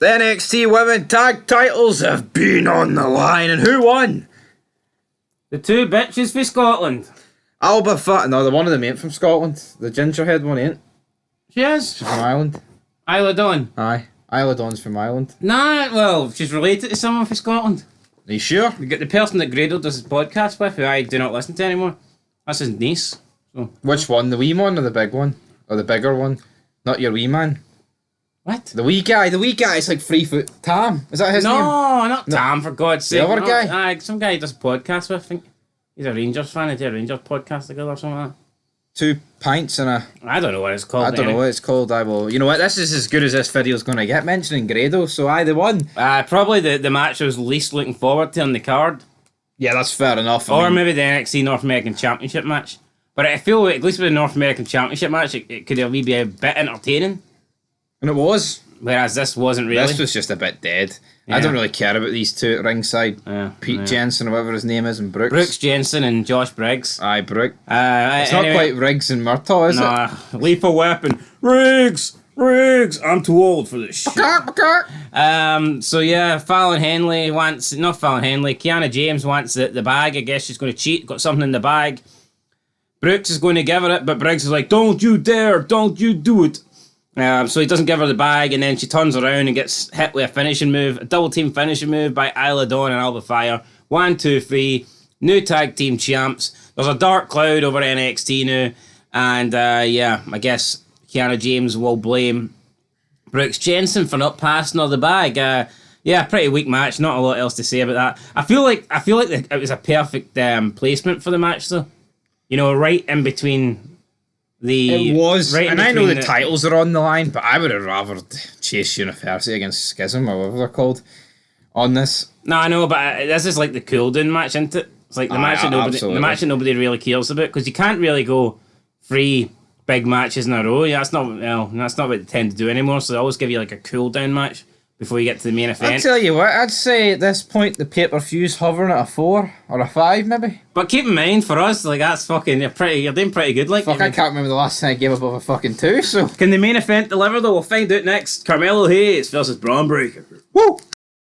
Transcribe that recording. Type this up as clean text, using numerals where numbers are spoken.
The NXT Women Tag Titles have been on the line, and who won? The two bitches for Scotland. Alba Fyre. No, the one of them ain't from Scotland. The gingerhead one ain't. She is. She's from Ireland. Isla Dawn. Aye. Isla Dawn's from Ireland. Nah, well, she's related to someone from Scotland. Are you sure? You get the person that Grado does his podcast with, who I do not listen to anymore. That's his niece. So. Which one? The wee one or the big one? Or the bigger one? Not your wee man. What? The wee guy. The wee guy is like 3 foot. Tam. Is that his name? No, not Tam, for God's sake. The other guy? Aye, some guy he does a podcast with, I think. He's a Rangers fan. They do a Rangers podcast together or something like that. 2 pints and a... I don't know what it's called. I don't know what it's called. I will... You know what? This is as good as this video's going to get, mentioning Grado, so they won. Probably the match I was least looking forward to on the card. Yeah, that's fair enough. Or maybe the NXT North American Championship match. But I feel like, at least with the North American Championship match, it could at least be a bit entertaining. And it was. Whereas this wasn't really. This was just a bit dead. Yeah. I don't really care about these two at ringside. Pete Jensen, or whatever his name is, and Brooks. Brooks Jensen and Josh Briggs. Aye, Brooks. It's not quite Riggs and Murtaugh, is it? Lethal Weapon. Riggs! I'm too old for this shit. So yeah, Fallon Henley wants... Not Fallon Henley. Kiana James wants the bag. I guess she's going to cheat. Got something in the bag. Brooks is going to give her it, but Briggs is like, don't you dare, don't you do it. So he doesn't give her the bag, and then she turns around and gets hit with a finishing move, a double team finishing move by Isla Dawn and Alba Fyre. 1, 2, 3, new tag team champs. There's a dark cloud over NXT now, and I guess Kiana James will blame Brooks Jensen for not passing her the bag. Pretty weak match. Not a lot else to say about that. I feel like it was a perfect placement for the match, though. You know, right in between. It was, right, and I know the titles are on the line, but I would have rather Chase University against Schism, or whatever they're called, on this. No, I know, but this is like the cool down match, isn't it? It's like the match that nobody really cares about, because you can't really go 3 big matches in a row. Yeah, that's not what they tend to do anymore. So they always give you like a cool down match before you get to the main event. I'll tell you what, I'd say at this point the pay-per-view's hovering at a 4 or a 5 maybe. But keep in mind, for us, like, that's fucking, you're doing pretty good. Like, fuck, I can't remember the last time I gave up over fucking 2, so... Can the main event deliver, though? We'll find out next. Carmelo Hayes versus Braun Breaker. Woo!